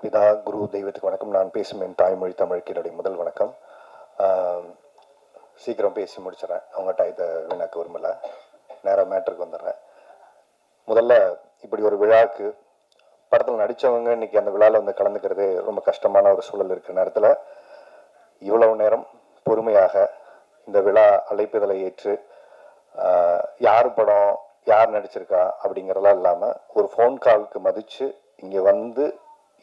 பிதா குரு தெய்வத்துக்கு வணக்கம். நான் பேசும் என் தாய்மொழி தமிழுக்கு என்னுடைய முதல் வணக்கம். சீக்கிரம் பேசி முடிச்சிடறேன், அவங்ககிட்ட இதை வீணாக்க விரும்பலை. நேராக மேட்ருக்கு வந்துடுறேன். முதல்ல இப்படி ஒரு விழாவுக்கு படத்தில் நடித்தவங்க இன்னைக்கு அந்த விழாவில் வந்து கலந்துக்கிறது ரொம்ப கஷ்டமான ஒரு சூழல் இருக்கிற நேரத்தில் இவ்வளவு நேரம் பொறுமையாக இந்த விழா அழைப்புதலை ஏற்று யார் படம் யார் நடிச்சிருக்கா அப்படிங்கிறதெல்லாம் இல்லாமல் ஒரு ஃபோன் காலுக்கு மதித்து இங்கே வந்து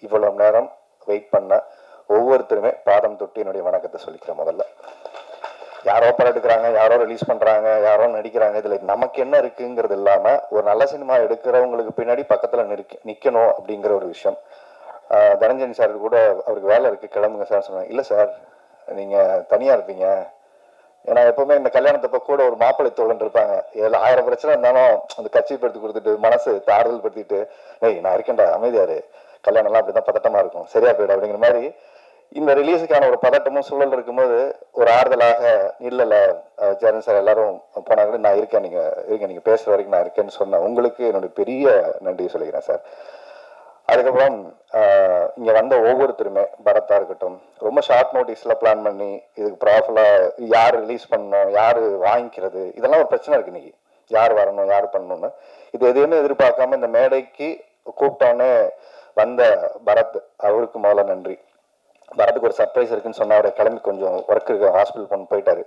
இவ்வளவு நேரம் வெயிட் பண்ண ஒவ்வொருத்தருமே பாதம் தொட்டு என்னுடைய வணக்கத்தை சொல்லிக்கிறேன். முதல்ல யாரோ படம் எடுக்கிறாங்க, யாரோ ரிலீஸ் பண்ணுறாங்க, யாரோ நடிக்கிறாங்க, இதில் நமக்கு என்ன இருக்குங்கிறது இல்லாமல் ஒரு நல்ல சினிமா எடுக்கிறவங்களுக்கு பின்னாடி பக்கத்தில் நிற்கணும் அப்படிங்கிற ஒரு விஷயம். தனஞ்சயன் சார் கூட அவருக்கு வேலை இருக்குது கிளம்புங்க சார் சொன்னாங்க. இல்லை சார், நீங்கள் தனியாக இருப்பீங்க. ஏன்னா எப்பவுமே இந்த கல்யாணத்தப்ப கூட ஒரு மாப்பிள்ளை தோழன் இருப்பாங்க. 1000 பிரச்சனை இருந்தாலும் அந்த கட்சி படுத்தி கொடுத்துட்டு மனசு ஆறுதல் படுத்திட்டு, ஏய் நான் இருக்கேன்டா அமைதியாரு, கல்யாணம்லாம் அப்படிதான் பதட்டமா இருக்கும், சரியா போயிடும் அப்படிங்கிற மாதிரி இந்த ரிலீஸுக்கான ஒரு பதட்டமும் சூழல் இருக்கும்போது ஒரு ஆறுதலாக இல்லைல்ல ஜெரன் சார் எல்லாரும் போனாங்க, நான் இருக்கேன், நீங்க பேசுற வரைக்கும் நான் இருக்கேன்னு சொன்னேன். உங்களுக்கு என்னுடைய பெரிய நன்றி சொல்லிக்கிறேன் சார். அதுக்கப்புறம் இங்கே வந்த ஒவ்வொருத்தருமே, பரத்தா இருக்கட்டும், ரொம்ப ஷார்ட் நோட்டீஸில் பிளான் பண்ணி இதுக்கு ப்ராப்பராக யார் ரிலீஸ் பண்ணணும், யார் வாங்கிக்கிறது, இதெல்லாம் ஒரு பிரச்சனை இருக்குது இன்னைக்கு. யார் வரணும், யார் பண்ணணும்னு இது எதுவுமே எதிர்பார்க்காம இந்த மேடைக்கு கூப்பிட்டோன்னே வந்த பரத், அவருக்கு முதல்ல நன்றி. பரத்துக்கு ஒரு சர்ப்ரைஸ் இருக்குன்னு சொன்ன அவரை கிளம்பி கொஞ்சம் ஒர்க் இருக்கு, ஹாஸ்பிட்டல் போயிட்டாரு.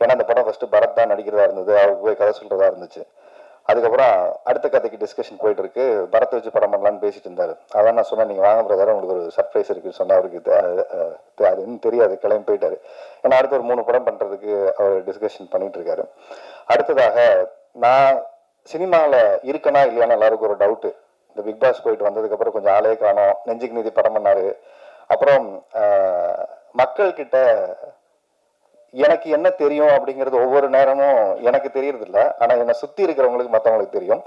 ஏன்னா அந்த படம் ஃபர்ஸ்ட் பரத் தான் நடிக்கிறதா இருந்தது, அவருக்கு போய் கதை சொல்றதா இருந்துச்சு. அதுக்கப்புறம் அடுத்த கதைக்கு டிஸ்கஷன் போயிட்டு இருக்கு, பரத்தை வச்சு படம் பண்ணலான்னு பேசிட்டு இருந்தாரு. அதான் நான் சொன்னேன், நீங்கள் வாங்க பிரதர், உங்களுக்கு ஒரு சர்ப்ரைஸ் இருக்குன்னு சொன்னால் அவருக்கு அது இன்னும் தெரியாது, கிளம்பி போயிட்டாரு. ஏன்னா அடுத்த ஒரு 3 படம் பண்ணுறதுக்கு அவர் டிஸ்கஷன் பண்ணிட்டு இருக்காரு. அடுத்ததாக நான் சினிமாவில் இருக்கனா இல்லையான்னு எல்லாருக்கும் ஒரு டவுட்டு. இந்த பிக் பாஸ் போயிட்டு வந்ததுக்கப்புறம் கொஞ்சம் ஆளே காணோம், நெஞ்சுக்கு நீதி படம் பண்ணாரு. அப்புறம் மக்கள்கிட்ட எனக்கு என்ன தெரியும் அப்படிங்கிறது ஒவ்வொரு நேரமும் எனக்கு தெரியறது இல்லை, ஆனால் என்னை சுற்றி இருக்கிறவங்களுக்கு மற்றவங்களுக்கு தெரியும்.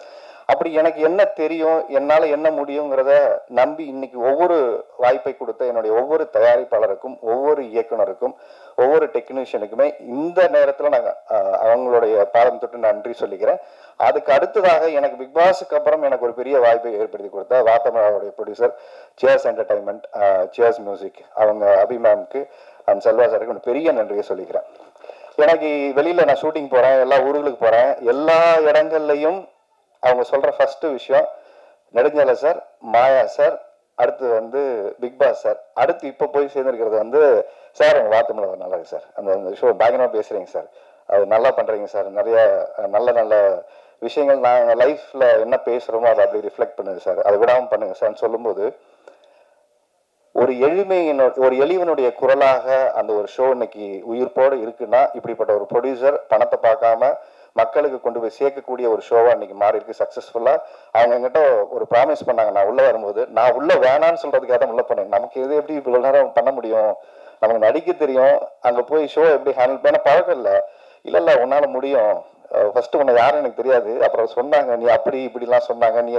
அப்படி எனக்கு என்ன தெரியும், என்னால் என்ன முடியுங்கிறத நம்பி இன்னைக்கு ஒவ்வொரு வாய்ப்பை கொடுத்த என்னுடைய ஒவ்வொரு தயாரிப்பாளருக்கும், ஒவ்வொரு இயக்குனருக்கும், ஒவ்வொரு டெக்னீஷியனுக்குமே இந்த நேரத்தில் நான் அவங்களுடைய பாதம் தொட்டு நன்றி சொல்லிக்கிறேன். அதுக்கு அடுத்ததாக எனக்கு பிக் பாஸுக்கு அப்புறம் எனக்கு ஒரு பெரிய வாய்ப்பை ஏற்படுத்தி கொடுத்த வாத்தமலாவுடைய producer Cheers entertainment, Cheers music, அவங்க அபிமேம்க்கு அண்ட் செல்வா சாருக்கு பெரிய நன்றியை சொல்லிக்கிறேன். எனக்கு வெளியில் நான் ஷூட்டிங் போகிறேன், எல்லா ஊர்களுக்கு போகிறேன், எல்லா இடங்கள்லையும் அவங்க சொல்கிற ஃபஸ்ட்டு விஷயம் நெடுஞ்சாலை சார், மாயா சார், அடுத்து வந்து பிக் பாஸ் சார், அடுத்து இப்போ போய் சேர்ந்துருக்கிறது சார் உங்கள் வார்த்தை நல்லா இருக்கு சார், அந்த ஷோ பயங்கரமாக பேசுகிறீங்க சார், அது நல்லா பண்ணுறீங்க சார், நிறைய நல்ல நல்ல விஷயங்கள் நாங்கள் லைஃப்பில் என்ன பேசுகிறோமோ அதை அப்படி ரிஃப்ளெக்ட் பண்ணுங்க சார், அதை விடாமல் பண்ணுங்க சார்ன்னு சொல்லும்போது ஒரு ஒரு எளிவனுடைய குரலாக அந்த ஒரு ஷோ இன்னைக்கு உயிர்ப்போடு இருக்குன்னா, இப்படிப்பட்ட ஒரு ப்ரொடியூசர் பணத்தை பார்க்காம மக்களுக்கு கொண்டு போய் சேர்க்கக்கூடிய ஒரு ஷோவா இன்னைக்கு மாறி இருக்கு சக்சஸ்ஃபுல்லா. அவங்க என்கிட்ட ஒரு ப்ராமிஸ் பண்ணாங்க, நான் உள்ள வரும்போது, நான் உள்ள வேணான்னு சொல்றதுக்காக தான் உள்ள பண்ணேன். நமக்கு எது எப்படி இவ்வளவு நேரம் பண்ண முடியும், நமக்கு நடிக்க தெரியும், அங்க போய் ஷோ எப்படி ஹேண்டில் பண்ண பழக்கம் இல்லை. இல்ல உன்னால முடியும், ஃபர்ஸ்ட் உன்னை யாரும் எனக்கு தெரியாது, அப்புறம் சொன்னாங்க நீ அப்படி இப்படிலாம் சொன்னாங்க, நீ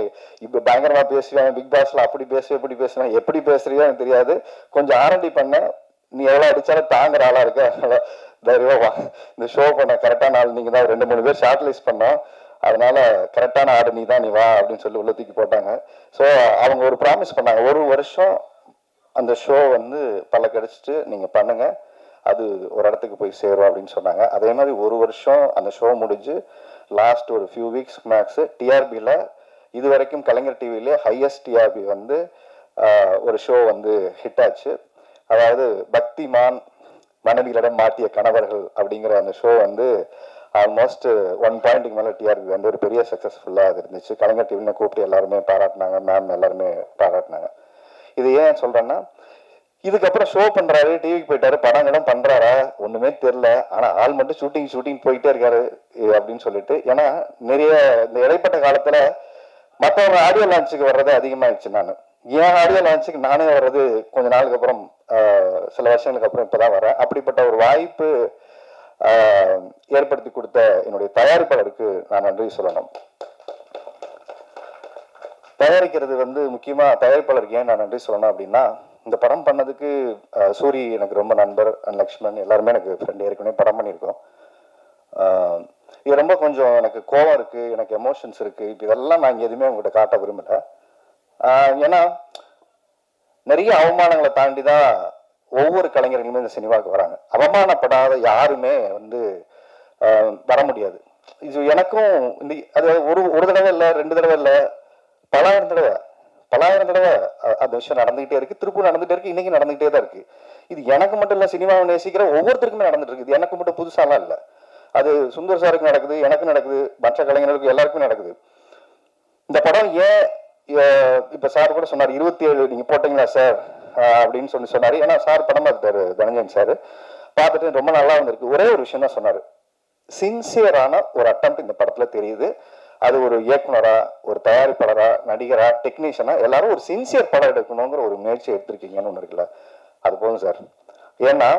இப்ப பயங்கரமா பேசுவேன், பிக் பாஸ்ல அப்படி பேசுவேன் இப்படி பேசுவேன், எப்படி பேசுறியோ எனக்கு தெரியாது, கொஞ்சம் ஆரண்டி பண்ண, நீ எவ்வளவு அடிச்சாலும் தாங்குற ஆளா இருக்க, தைரியமா இந்த ஷோ பண்ண கரெக்டான ஆள் நீங்க தான். 2-3 பேர் ஷார்ட் லிஸ்ட் பண்ணோம், அதனால கரெக்டான ஆடு நீ தான், நீ வா அப்படின்னு சொல்லி உள்ள தூக்கி போட்டாங்க. ஸோ அவங்க ஒரு ப்ராமிஸ் பண்ணாங்க, 1 வருஷம் அந்த ஷோ பல கிடைச்சிட்டு நீங்க பண்ணுங்க, அது ஒரு இடத்துக்கு போய் சேரும் அப்படின்னு சொன்னாங்க. அதே மாதிரி 1 வருஷம் அந்த ஷோ முடிஞ்சு லாஸ்ட் ஒரு ஃபியூ வீக்ஸ் மேக்ஸ் டிஆர்பியில் இது வரைக்கும் கலைஞர் டிவிலே ஹையஸ்ட் டிஆர்பி ஒரு ஷோ ஹிட் ஆச்சு. அதாவது பக்திமான் மனைவிகளிடம் மாட்டிய கணவர்கள் அப்படிங்கிற அந்த ஷோ ஆல்மோஸ்ட் 1 பாயிண்ட்டுக்கு மேலே டிஆர்பி ஒரு பெரிய சக்ஸஸ்ஃபுல்லாக அது இருந்துச்சு. கலைஞர் டிவின்னு கூப்பிட்டு எல்லாருமே பாராட்டினாங்க, மேம் எல்லாருமே பாராட்டினாங்க. இது ஏன் சொல்கிறேன்னா, இதுக்கப்புறம் ஷோ பண்றாரு, டிவிக்கு போயிட்டாரு, படங்களும் பண்றாரா ஒண்ணுமே தெரியல, ஆனா ஆள் மட்டும் ஷூட்டிங் போயிட்டே இருக்காரு அப்படின்னு சொல்லிட்டு. ஏன்னா நிறைய இந்த இடைப்பட்ட காலத்துல மற்றவங்க ஆடியோ லான்ச்சுக்கு வர்றது அதிகமாயிடுச்சு. நான் ஏன் ஆடியோ லான்ச்சுக்கு நானே வர்றது கொஞ்ச நாளுக்கு அப்புறம், சில வருஷங்களுக்கு அப்புறம் இப்பதான் வரேன். அப்படிப்பட்ட ஒரு வாய்ப்பு ஏற்படுத்தி கொடுத்த என்னுடைய தயாரிப்பாளருக்கு நான் நன்றி சொல்லணும். தயாரிக்கிறது முக்கியமா தயாரிப்பாளருக்கு ஏன் நான் நன்றி சொல்லணும் அப்படின்னா, இந்த படம் பண்ணதுக்கு சூரி எனக்கு ரொம்ப நண்பர், அண்ட் லக்ஷ்மண் எல்லாருமே எனக்கு ஃப்ரெண்ட், ஏற்கனவே படம் பண்ணியிருக்கோம். இது ரொம்ப கொஞ்சம் எனக்கு கோவம் இருக்கு, எனக்கு எமோஷன்ஸ் இருக்கு, இப்போ இதெல்லாம் நான் எதுவுமே உங்கள்கிட்ட காட்ட விரும்பல. ஏன்னா நிறைய அவமானங்களை தாண்டி தான் ஒவ்வொரு கலைஞர்களுமே இந்த சினிமாவுக்கு வராங்க. அவமானப்படாத யாருமே வந்து வர முடியாது. இது எனக்கும் இந்த அது ஒரு தடவை இல்லை, 2 தடவை இல்லை, பலாயிரம் தடவை அந்த விஷயம் நடந்துகிட்டே இருக்கு. திருப்பூர் நடந்துகிட்டே இருக்கு, இன்னைக்கு நடந்துகிட்டே தான் இருக்கு. இது எனக்கு மட்டும் இல்லை, சினிமாவை நேசிக்கிற ஒவ்வொருத்தருக்குமே நடந்துட்டு இருக்குது. எனக்கு மட்டும் புதுசாலாம் இல்லை. அது சுந்தர் சாருக்கு நடக்குது, எனக்கு நடக்குது, மற்ற கலைஞர்களுக்கு எல்லாருக்குமே நடக்குது. இந்த படம் ஏன் இப்ப சார் கூட சொன்னார் 27 நீங்க போட்டீங்களா சார் அப்படின்னு சொன்னாரு. ஏன்னா சார் படம் பார்த்துட்டாரு, தனஞ்சயன் சார் பார்த்துட்டு ரொம்ப நல்லா வந்திருக்கு. ஒரே ஒரு விஷயம் தான் சொன்னாரு, சின்சியரான ஒரு அட்டம்ப்ட் இந்த படத்துல தெரியுது. அது ஒரு இயக்குனரா, ஒரு தயாரிப்பாளரா, நடிகரா, டெக்னீஷியனா எல்லாரும் ஒரு சின்சியர் படம் எடுக்கணுங்கிற ஒரு முயற்சி எடுத்திருக்கீங்கன்னு ஒண்ணு இருக்குல்ல, அது போதும் சார். ஏன்னா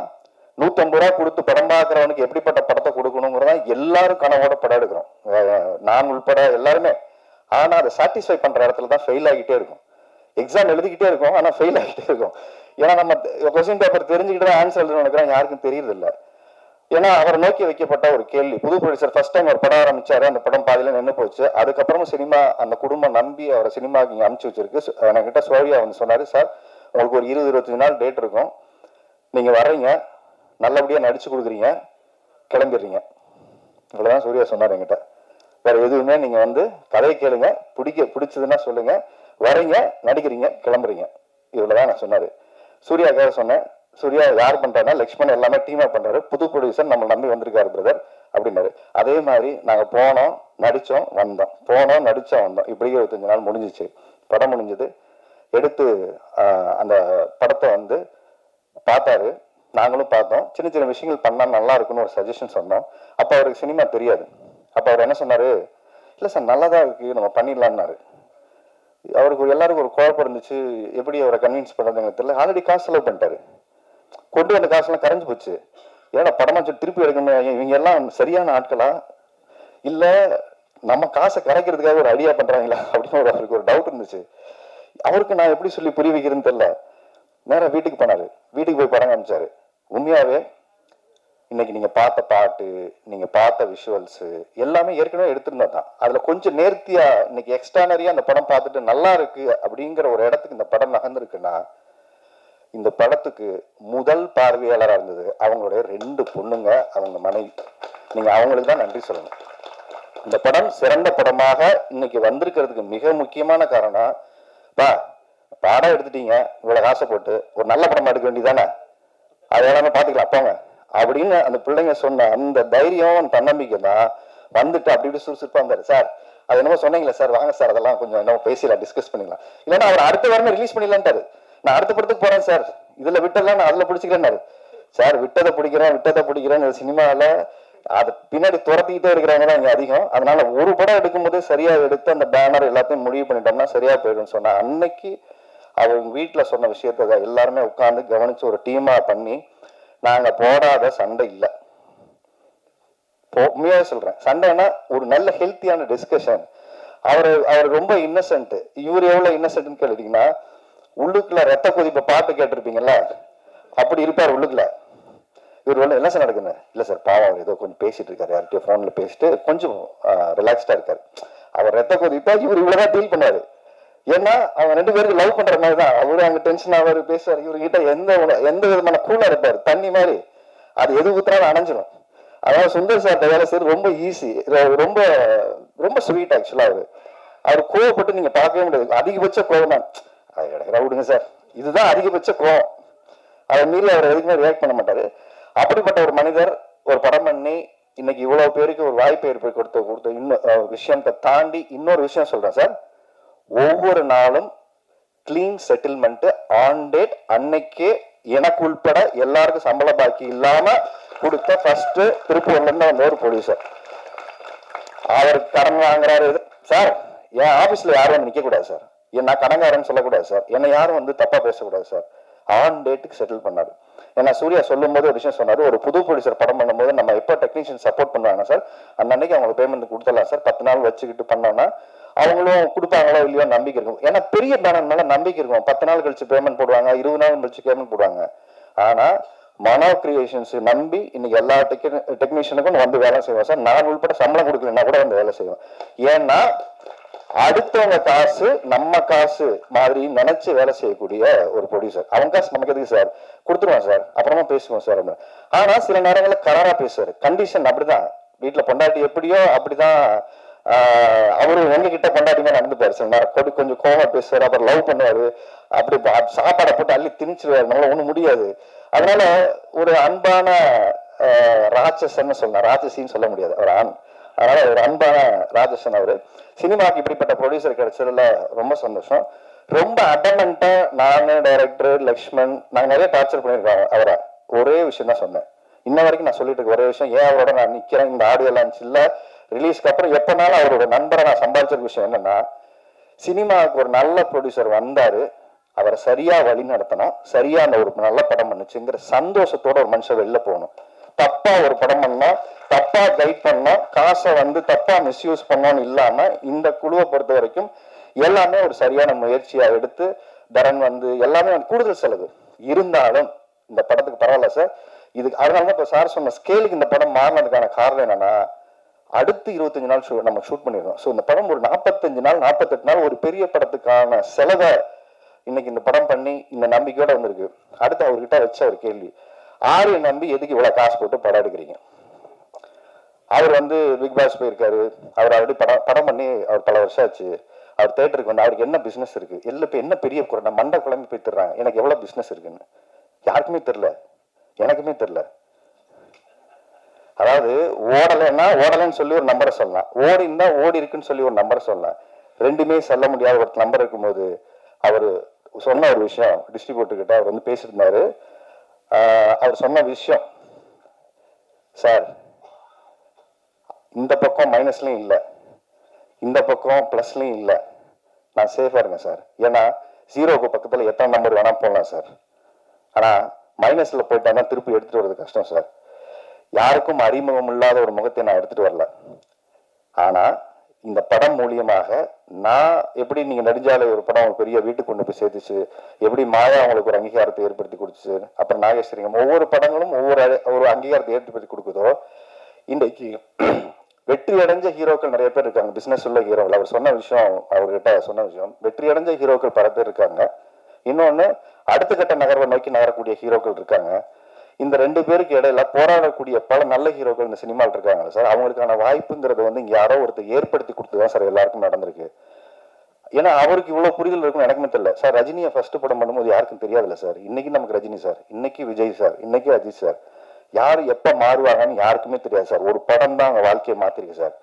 150 ரூபா கொடுத்து படம் பார்க்கறவனுக்கு எப்படிப்பட்ட படத்தை கொடுக்கணுங்கிறதா எல்லாரும் கனவோட படம் எடுக்கிறோம், நான் உள்பட எல்லாருமே. ஆனா அதை சாட்டிஸ்ஃபை பண்ற இடத்துல தான் ஃபெயில் ஆகிட்டே இருக்கும். எக்ஸாம் எழுதிக்கிட்டே இருக்கும், ஆனா ஃபெயில் ஆகிட்டே இருக்கும். ஏன்னா நம்ம கொஸ்டின் பேப்பர் தெரிஞ்சுக்கிட்டு தான் ஆன்சர் எழுதணும் நினைக்கிறோம், யாருக்கும் தெரியறது இல்லை. ஏன்னா அவர் நோக்கி வைக்கப்பட்ட ஒரு கேள்வி. புது ப்ரொடியூசர் ஃபர்ஸ்ட் டைம் ஒரு படம் ஆரம்பிச்சாரு, அந்த படம் பாதியில நின்று போச்சு. அதுக்கப்புறமும் சினிமா அந்த குடும்பம் நம்பி அவரை சினிமாவுக்கு இங்கே அனுப்பிச்சு வச்சிருக்கு. என்கிட்ட சோழியா வந்து சொன்னாரு, சார் உங்களுக்கு ஒரு 20-25 நாள் டேட் இருக்கும், நீங்க வர்றீங்க, நல்லபடியா நடிச்சு கொடுக்குறீங்க, கிளம்பிடுறீங்க. இவ்வளவுதான் சூர்யா சொன்னார் என்கிட்ட. வேற எதுவுமே நீங்க வந்து கதையை கேளுங்க, பிடிச்சதுன்னா சொல்லுங்க, வரீங்க, நடிக்கிறீங்க, கிளம்புறீங்க, இவ்வளவுதான் நான் சொன்னாரு. சூர்யாக்காக சொன்னேன், சூர்யா யார் பண்றாருன்னா லக்ஷ்மண் எல்லாமே டீமா பண்றாரு, புது ப்ரொடியூசர் நம்ம நம்பி வந்திருக்காரு பிரதர் அப்படின்னாரு. அதே மாதிரி நாங்க போனோம், நடிச்சோம், வந்தோம், போனோம், நடிச்சோம், வந்தோம். இப்படி 25 நாள் முடிஞ்சிச்சு. படம் முடிஞ்சது. எடுத்து அந்த படத்தை வந்து பார்த்தாரு, நாங்களும் பார்த்தோம். சின்ன சின்ன விஷயங்கள் பண்ணா நல்லா இருக்குன்னு ஒரு சஜஷன் சொன்னோம். அப்ப அவருக்கு சினிமா தெரியாது. அப்ப அவர் என்ன சொன்னாரு, இல்ல சார் நல்லாதான் இருக்கு, நம்ம பண்ணிடலாம்னாரு. அவருக்கு எல்லாருக்கும் ஒரு குழப்பம் இருந்துச்சு, எப்படி அவரை கன்வின்ஸ் பண்றதுன்னு தெரியல. ஆல்ரெடி காசு செலவு பண்ணிட்டாரு, கொண்டு வந்த காசுலாம் கரைஞ்சு போச்சு. ஏன்னா படமா திருப்பி எடுக்கணும், இவங்க எல்லாம் சரியான ஆட்களா இல்ல நம்ம காசை கரைக்கிறதுக்காக ஒரு ஐடியா பண்றாங்களா அப்படின்னு அவருக்கு ஒரு டவுட் இருந்துச்சு. அவருக்கு நான் எப்படி சொல்லி புரிய வைக்கிறேன்னு தெரியல. நேரம் வீட்டுக்கு போனாரு, வீட்டுக்கு போய் படம் காமிச்சாரு. உண்மையாவே இன்னைக்கு நீங்க பார்த்த பாட்டு, நீங்க பார்த்த விஷுவல்ஸ் எல்லாமே ஏற்கனவே எடுத்திருந்தா தான். அதுல கொஞ்சம் நேர்த்தியா இன்னைக்கு எக்ஸ்ட்ரானரியா அந்த படம் பார்த்துட்டு நல்லா இருக்கு அப்படிங்கிற ஒரு இடத்துக்கு இந்த படம் நகர்ந்துருக்குன்னா, இந்த படத்துக்கு முதல் பார்வையாளராக இருந்தது அவங்களுடைய 2 பொண்ணுங்க, அவங்க மனைவி. நீங்க அவங்களுக்கு தான் நன்றி சொல்லணும். இந்த படம் சிறந்த படமாக இன்னைக்கு வந்திருக்கிறதுக்கு மிக முக்கியமான காரணம், பாடம் எடுத்துட்டீங்க, இவ்வளவு காசை போட்டு ஒரு நல்ல படம் எடுக்க வேண்டியதானே, அது எல்லாமே பாத்துக்கலாம் போங்க அப்படின்னு அந்த பிள்ளைங்க சொன்ன அந்த தைரியம், தன்னம்பிக்கை தான் வந்துட்டு அப்படி இப்படி சுறுசுறுப்பா இருந்தாரு. சார் அது என்னமோ சொன்னீங்களா சார், வாங்க சார் அதெல்லாம் கொஞ்சம் என்னமோ பேசிடலாம், டிஸ்கஸ் பண்ணிக்கலாம். இல்லைன்னா அவர் அடுத்த வாரமே ரிலீஸ் பண்ணிடலான்ட்டாரு. நான் அடுத்த படத்துக்கு போறேன் சார், இதுல விட்டெல்லாம் நான் அதுல பிடிச்சிக்கிறேன்னாரு. சார் விட்டதை பிடிக்கிறேன் சினிமாவில் அது பின்னாடி துரத்திக்கிட்டே இருக்கிறவங்க தான் இங்க அதிகம். அதனால ஒரு படம் எடுக்கும்போது சரியா எடுத்து அந்த பேனர் எல்லாத்தையும் முடிவு பண்ணிட்டோம்னா சரியா போயிடும்னு சொன்னா, அன்னைக்கு அவங்க வீட்டுல சொன்ன விஷயத்த எல்லாருமே உட்கார்ந்து கவனிச்சு ஒரு டீமா பண்ணி, நாங்க போடாத சண்டை இல்லை, உண்மையாக சொல்றேன். சண்டைன்னா ஒரு நல்ல ஹெல்த்தியான டிஸ்கஷன். அவர் ரொம்ப இன்னசென்ட். இவர் எவ்வளவு இன்னசென்ட்னு கேட்டீங்கன்னா, உள்ளுக்குள்ள ரத்த கொதிப்பை பாட்டு கேட்டிருப்பீங்கல்ல, அப்படி இருப்பார் உள்ளுக்குள்ள. இவர் என்ன சார் நடக்குன்னு, இல்ல சார் பாவம் அவர் ஏதோ கொஞ்சம் பேசிட்டு இருக்காரு, யார்கிட்டயோ போன்ல பேசிட்டு கொஞ்சம் ரிலாக்ஸ்டா இருக்காரு. அவர் ரத்த கொதிப்பா இவர் இவ்வளவுதான் டீல் பண்ணாரு. ஏன்னா அவங்க 2 பேருக்கு லவ் பண்ற மாதிரி தான். அவரு அங்க டென்ஷன் ஆவாரு, பேசுவாரு. இவர்கிட்ட எந்த விதமான கூலா இருப்பாரு, தண்ணி மாதிரி. அது எது ஊத்துறாலும் அணைஞ்சிடும். அதாவது சுந்தர் சார் வேலை செய்யறது ரொம்ப ஈஸி, ரொம்ப ரொம்ப ஸ்வீட். ஆக்சுவலா அவர் கோவப்பட்டு நீங்க பார்க்கவே முடியாது. அதிகபட்ச கோவம் தான், அது இடக்கிற விடுங்க சார், இதுதான் அதிகபட்ச கோவம். அதை மீறி அவர் எதுக்குமே ரியாக்ட் பண்ண மாட்டாரு. அப்படிப்பட்ட ஒரு மனிதர் ஒரு படம் பண்ணி இன்னைக்கு இவ்வளவு பேருக்கு ஒரு வாய்ப்பு ஏற்படுத்தி கொடுத்த இன்னும் விஷயத்தை தாண்டி இன்னொரு விஷயம் சொல்றேன் சார். ஒவ்வொரு நாளும் கிளீன் செட்டில்மெண்ட் ஆன் டேட், அன்னைக்கே எனக்கு உள்பட எல்லாருக்கும் சம்பள பாக்கி இல்லாம கொடுத்த ஃபர்ஸ்ட் திருப்பூர்ல இருந்து வந்த ஒரு ப்ரொடியூசர். அவர் கடன் வாங்குறாரு சார், என் ஆபீஸ்ல யாரும் வந்து நிக்க கூடாது சார், நான் கடன்காரன்னு சொல்லக்கூடாது சார், என்னை யாரும் வந்து தப்பா பேசக்கூடாது சார், ஆன் டேட்டுக்கு செட்டில் பண்ணாரு. ஏன்னா சூர்யா சொல்லும் போது ஒரு விஷயம் சொன்னாரு, ஒரு புது ப்ரொடியூசர் படம் பண்ணும்போது நம்ம எப்போ டெக்னீஷியன் சப்போர்ட் பண்ணுவாங்க சார், அன்னைக்கு அவங்களுக்கு பேமெண்ட் கொடுத்துடலாம் சார், 10 நாள் வச்சுக்கிட்டு பண்ணோம்னா அவங்களும் கொடுப்பாங்களோ இல்லையோ நம்பிக்கை இருக்கும். ஏன்னா பெரிய பேனர் மேல நம்பிக்கை இருக்கும். 10 நாள் கழிச்சு பேமெண்ட் போடுவாங்க, 20 நாள் கழிச்சு பேமெண்ட் போடுவாங்க. ஆனா மனோ கிரியேஷன்ஸ் நம்பி இன்னைக்கு எல்லா டெக்னீஷியனுக்கும் வந்து வேலை செய்வோம் சார். நான் உள்பட சம்பளம் கொடுக்கலன்னா கூட வந்து வேலை செய்வோம். ஏன்னா அடுத்தவங்க காசு நம்ம காசு மாதிரி நினைச்சு வேலை செய்யக்கூடிய ஒரு ப்ரொடியூசர். அவங்க காசு நமக்கு எதுக்கு சார், கொடுத்துருவோம் சார், அப்புறமா பேசுவோம் சார். ஆனா சில நேரங்களில் கராரா பேசுவாரு. கண்டிஷன் அப்படிதான், வீட்டுல பொண்டாட்டி எப்படியோ அப்படிதான் அவரு எங்ககிட்ட பொண்டாட்டிமா நடந்துப்பாரு. சில நேரம் கொஞ்சம் கோவமா பேசுவாரு, அப்புறம் லவ் பண்ணுவாரு, அப்படி சாப்பாடை போட்டு அள்ளி திணிச்சிருவாரு, நம்மளால ஒண்ணும் முடியாது. அதனால ஒரு அன்பான ராட்சசன்னு சொல்லலாம், ராட்சசின்னு சொல்ல முடியாது, அவர் ஆண். அதனால ஒரு அன்பான ராஜசன் அவரு. சினிமாவுக்கு இப்படிப்பட்ட ப்ரொடியூசர் கிடைச்சதுல ரொம்ப சந்தோஷம். ரொம்ப அடமெண்டா நானு, டைரக்டர் லக்ஷ்மண், நாங்க நிறைய டார்ச்சர் பண்ணியிருக்கோம் அவரை. ஒரே விஷயம் தான் சொன்னேன், இன்ன வரைக்கும் நான் சொல்லிட்டு இருக்க ஒரே விஷயம், ஏன் அவரோட நான் நிக்கிறேன் இந்த ஆடியோ லான்ச் இல்ல ரிலீஸ்க்கு அப்புறம் எப்பனாலும் அவரோட நண்பரை நான் சம்பாதிச்சிருக்க விஷயம் என்னன்னா, சினிமாவுக்கு ஒரு நல்ல ப்ரொடியூசர் வந்தாரு, அவரை சரியா வழி நடத்தணும், சரியா அந்த ஒரு நல்ல படம் பண்ணுச்சுங்கிற சந்தோஷத்தோட ஒரு மனுஷன் வெளில போகணும். தப்பா ஒரு படம் பண்ணா, தப்பா கைட் பண்ணா, காசை தப்பா மிஸ்யூஸ் பண்ணோன்னு இல்லாம இந்த குழுவை பொறுத்த வரைக்கும் எல்லாமே ஒரு சரியான முயற்சியா எடுத்து தரன் எல்லாமே கூடுதல் செலவு இருந்தாலும் இந்த படத்துக்கு பரவாயில்ல சார். இதுக்கு அதனாலதான் இப்ப சார் சொன்ன ஸ்கேலுக்கு இந்த படம் மாறினதுக்கான காரணம் என்னன்னா, அடுத்து 25 நாள் நம்ம ஷூட் பண்ணிருக்கோம். ஸோ இந்த படம் ஒரு 45 நாள் 48 நாள் ஒரு பெரிய படத்துக்கான செலவை இன்னைக்கு இந்த படம் பண்ணி இந்த நம்பிக்கையோட வந்திருக்கு. அடுத்து அவர்கிட்ட வச்ச ஒரு கேள்வி, ஆரிய நம்பி எதுக்கு இவ்வளவு காசு போட்டு படம் எடுக்கிறீங்க? அவர் பிக் பாஸ் போயிருக்காரு, அவர் ஆல்ரெடி படம் பண்ணி அவர் பல வருஷம் ஆச்சு. அவர் தேட்டருக்கு அவருக்கு என்ன பிசினஸ் இருக்கு, இப்ப என்ன பெரிய குறை மண்டை குழம்பு போய் தர்றாங்க, எனக்கு எவ்வளவு பிசினஸ் இருக்குன்னு யாருக்குமே தெரியல, எனக்குமே தெரியல. அதாவது ஓடலைன்னு சொல்லி ஒரு நம்பரை சொல்லலாம், ஓடி இருந்தா ஓடி இருக்குன்னு சொல்லி ஒரு நம்பரை சொல்லலாம். ரெண்டுமே சொல்ல முடியாத ஒரு நம்பர் இருக்கும்போது அவர் சொன்ன ஒரு விஷயம், டிஸ்ட்ரிபியூட்டர் கிட்ட அவர் பேசிட்டு இருந்தாரு. அவர் சொன்ன விஷயம், சார் இந்த பக்கம் மைனஸ்லயும் இல்லை, இந்த பக்கம் பிளஸ்லயும் இல்லை, நான் சேஃபா இருக்கேன் சார். ஏன்னா ஜீரோக்கு பக்கத்துல எத்தனை நம்பர் வேணா போடலாம் சார், ஆனா மைனஸ்ல போயிட்டா திருப்பி எடுத்துட்டு வர்றது கஷ்டம் சார். யாருக்கும் அறிமுகம் இல்லாத ஒரு முகத்தை நான் எடுத்துட்டு வரல. ஆனா இந்த படம் மூலியமாக நான் எப்படி நீங்க நெடுஞ்சாலை ஒரு படம் பெரிய வீட்டுக்கு கொண்டு போய் சேர்த்துச்சு, எப்படி மாயா அவங்களுக்கு ஒரு அங்கீகாரத்தை ஏற்படுத்தி கொடுத்துச்சு, அப்புறம் நாகேஸ்வரிங்க ஒவ்வொரு படங்களும் ஒவ்வொரு அங்கீகாரத்தை ஏற்படுத்தி கொடுக்குதோ, இன்றைக்கு வெற்றி அடைஞ்ச ஹீரோக்கள் நிறைய பேர் இருக்காங்க, பிசினஸ் உள்ள ஹீரோக்கள். அவர் சொன்ன விஷயம், அவர்கிட்ட சொன்ன விஷயம், வெற்றி அடைஞ்ச ஹீரோக்கள் பல பேர் இருக்காங்க. இன்னொன்னு அடுத்த கட்ட நகர்வை நோக்கி நகரக்கூடிய ஹீரோக்கள் இருக்காங்க. இந்த ரெண்டு பேருக்கு இடையில போராடக்கூடிய பல நல்ல ஹீரோக்கள் இந்த சினிமாவில் இருக்காங்க சார். அவங்களுக்கான வாய்ப்புங்கிறது இங்க யாரோ ஒருத்தர் ஏற்படுத்தி கொடுத்துதான் சார் எல்லாருக்கும் நடந்திருக்கு. ஏன்னா அவருக்கு இவ்வளவு புரிதல் இருக்குன்னு எனக்குமே தெரியல சார். ரஜினியை ஃபர்ஸ்ட் படம் பண்ணும்போது யாருக்கும் தெரியாதுல்ல சார். இன்னைக்கு நமக்கு ரஜினி சார், இன்னைக்கு விஜய் சார், இன்னைக்கு அஜித் சார், யாரு எப்ப மாறுவாங்கன்னு யாருக்குமே தெரியாது சார். ஒரு படம் தான் அவங்க வாழ்க்கையை மாத்திருக்கு சார்.